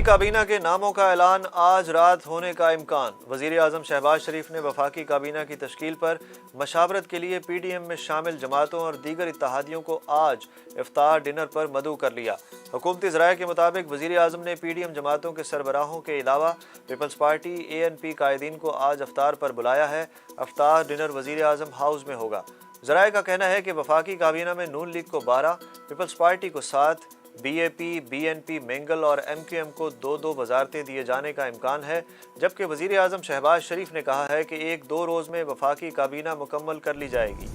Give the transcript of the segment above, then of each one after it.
काबीना के नामों का ऐलान आज रात होने का इम्कान। वज़ीर आज़म शहबाज शरीफ ने वफाकी काबीना की तश्कील पर मशावरत के लिए PDM में शामिल जमातों और दीगर इत्तेहादियों को आज इफ्तार डिनर पर मदऊ कर लिया। हुकूमती ज़राए के मुताबिक वज़ीर आज़म ने PDM जमातों के सरबराहों के अलावा पीपल्स पार्टी ANP कायदीन को आज इफ्तार पर बुलाया है। इफ्तार डिनर वज़ीर आज़म हाउस में होगा। ज़राए का कहना है कि वफाकी काबीना में नून लीग को 12, पीपल्स पार्टी को 7, BAP, BNP, मेंगल और MQM को 2-2 वजारतें दिए जाने का इम्कान है, जबकि वज़ीर आज़म शहबाज शरीफ ने कहा है कि 1-2 रोज़ में वफाकी काबीना मुकम्मल कर ली जाएगी।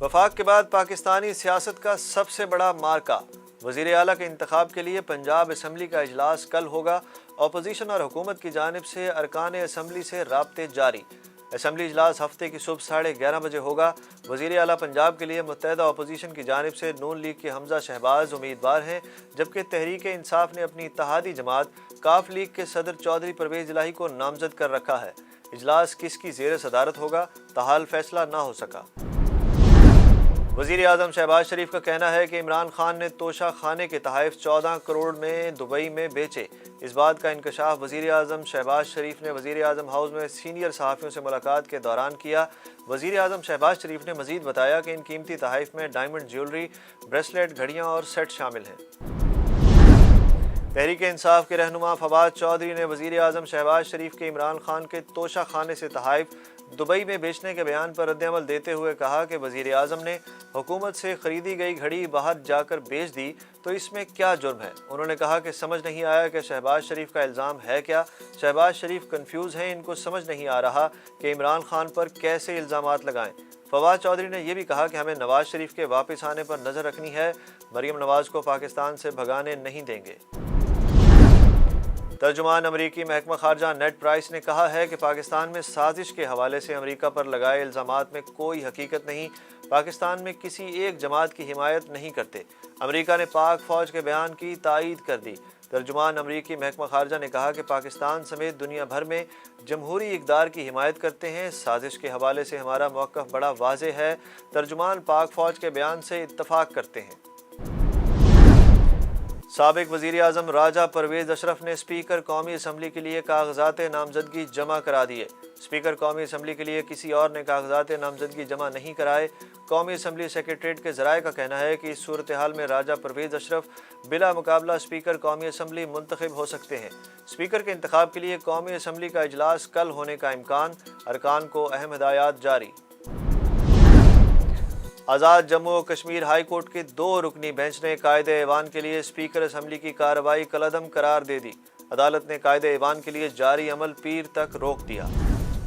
वफाक के बाद पाकिस्तानी सियासत का सबसे बड़ा मार्का। वज़ीर आला के इंतखाब के लिए पंजाब असम्बली का इजलास कल होगा। अपोजिशन और हुकूमत की जानिब से अरकान असम्बली से राब्ते जारी। असम्बली इजलास हफ्ते की सुबह 11:30 बजे होगा। वज़ीर आला पंजाब के लिए मुत्तहिदा अपोजिशन की जानिब से नून लीग के हमजा शहबाज उम्मीदवार हैं, जबकि तहरीक इंसाफ ने अपनी इत्तेहादी जमात काफ लीग के सदर चौधरी परवेज इलाही को नामजद कर रखा है। इजलास किसकी ज़ेर सदारत होगा, ताहाल फैसला ना हो सका। वज़ीर आज़म शहबाज शरीफ का कहना है कि इमरान खान ने तोशा खाने के तहफ़ 14 करोड़ में दुबई में बेचे। इस बात का इंकशाफ वज़ीर आज़म शहबाज शरीफ ने वज़ीर आज़म हाउस में सीनियर सहाफ़ियों से मुलाकात के दौरान किया। वज़ीर आज़म शहबाज शरीफ ने मज़ीद बताया कि इन कीमती तहफ़ में डायमंड ज्वेलरी, ब्रेसलेट, घड़ियाँ और सेट शामिल हैं। तहरीक इंसाफ के रहनुमा फवाद चौधरी ने वज़ीर आज़म शहबाज शरीफ के इमरान खान के तोशा खाने से तहफ़ दुबई में बेचने के बयान पर रद्द-ए-अमल देते हुए कहा कि वज़ीर आज़म ने हुकूमत से ख़रीदी गई घड़ी बाहर जाकर बेच दी तो इसमें क्या जुर्म है। उन्होंने कहा कि समझ नहीं आया कि शहबाज शरीफ का इल्ज़ाम है क्या। शहबाज शरीफ कंफ्यूज हैं, इनको समझ नहीं आ रहा कि इमरान खान पर कैसे इल्ज़ामात लगाएं। फवाद चौधरी ने यह भी कहा कि हमें नवाज शरीफ के वापस आने पर नज़र रखनी है, मरीम नवाज को पाकिस्तान से भगाने नहीं देंगे। तर्जुमान अमरीकी महकमा खारजा नेड प्राइस ने कहा है कि पाकिस्तान में साजिश के हवाले से अमरीका पर लगाए इल्ज़ामात में कोई हकीकत नहीं। पाकिस्तान में किसी एक जमात की हिमायत नहीं करते। अमरीका ने पाक फ़ौज के बयान की तायीद कर दी। तर्जुमान अमरीकी महकमा खारजा ने कहा कि पाकिस्तान समेत दुनिया भर में जमहूरी इक़दार की हिमायत करते हैं। साजिश के हवाले से हमारा मौक़िफ़ बड़ा वाज़ेह है। तर्जुमान पाक फ़ौज के बयान से इत्तफ़ाक़ करते हैं। साबिक वज़ीर आज़म राजा परवेज़ अशरफ ने स्पीकर कौमी असम्बली के लिए कागजात नामजदगी जमा करा दिए। स्पीकर कौमी असम्बली के लिए किसी और ने कागजात नामजदगी जमा नहीं कराए। कौमी असम्बली सेक्रेटरीट के ज़राए का कहना है कि इस सूरत हाल में राजा परवेज़ अशरफ बिला मुकाबला स्पीकर कौमी असम्बली मुंतखब हो सकते हैं। स्पीकर के इंतखाब के लिए कौमी असम्बली का इजलास कल होने का इम्कान। अरकान को अहम हिदायत जारी। आज़ाद जम्मू और कश्मीर हाई कोर्ट के 2 रुकनी बेंच ने कायदे ऐवान के लिए स्पीकर असम्बली की कार्रवाई कलअदम करार दे दी। अदालत ने कायदे ऐवान के लिए जारी अमल पीर तक रोक दिया।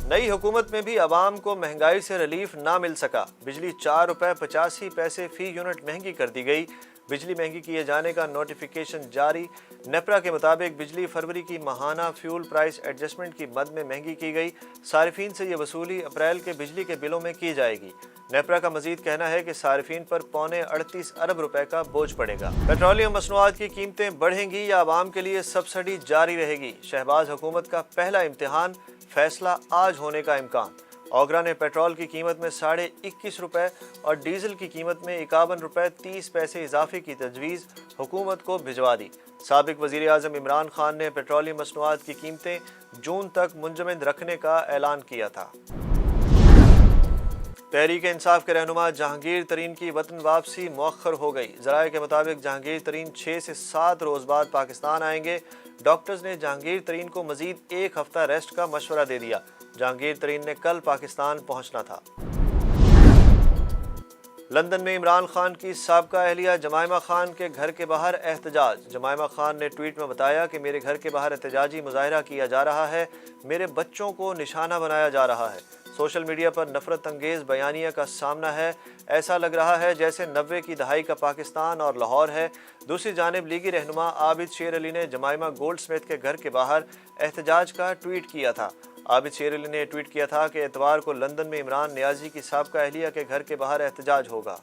नई हुकूमत में भी आवाम को महंगाई से रिलीफ ना मिल सका। बिजली 4 रुपये 85 पैसे फी यूनिट महंगी कर दी गई। बिजली महंगी किए जाने का नोटिफिकेशन जारी। नेपरा के मुताबिक बिजली फरवरी की माहाना फ्यूल प्राइस एडजस्टमेंट की मद में महंगी की गई। सारिफीन से ये वसूली अप्रैल के बिजली के बिलों में की जाएगी। नेपरा का मजीद कहना है कि सारिफीन पर पौने 38 अरब रुपए का बोझ पड़ेगा। पेट्रोलियम मसनूआत की कीमतें बढ़ेंगी या आवाम के लिए सब्सिडी जारी रहेगी। शहबाज हुकूमत का पहला इम्तिहान, फैसला आज होने का इम्कान। ओगरा ने पेट्रोल की कीमत में 21.5 रुपए और डीजल की कीमत में 51 रुपए 30 पैसे इजाफे की तजवीज़ हुकूमत को भिजवा दी। साबिक वज़ीर आज़म इमरान खान ने पेट्रोलियम मसनूआत की कीमतें जून तक मुंजमद रखने का ऐलान किया था। तहरीक इंसाफ के रहनुमा जहांगीर तरीन की वतन वापसी मौखर हो गई। ज़राए के मुताबिक जहांगीर तरीन 6 से 7 रोज़ बाद पाकिस्तान आएंगे। डॉक्टर्स ने जहांगीर तरीन को मजीद 1 हफ्ता रेस्ट का मशवरा दे दिया। जहांगीर तरीन ने कल पाकिस्तान पहुंचना था। लंदन में इमरान खान की साबका अहलिया जमाइमा खान के घर के बाहर एहतजाज। जमाइमा खान ने ट्वीट में बताया कि मेरे घर के बाहर एहतजाजी मुजाहिरा किया जा रहा है, मेरे बच्चों को निशाना बनाया जा रहा है। सोशल मीडिया पर नफरत अंगेज बयानिया का सामना है। ऐसा लग रहा है जैसे 90 की दहाई का पाकिस्तान और लाहौर है। दूसरी जानिब लीगी रहनुमा आबिद शेर अली ने जमाइमा गोल्ड स्मिथ के घर के बाहर एहतजाज का ट्वीट किया था। आबिद शेर अली ने ट्वीट किया था कि एतवार को लंदन में इमरान नियाजी की साबका अहलिया के घर के बाहर एहतजाज होगा।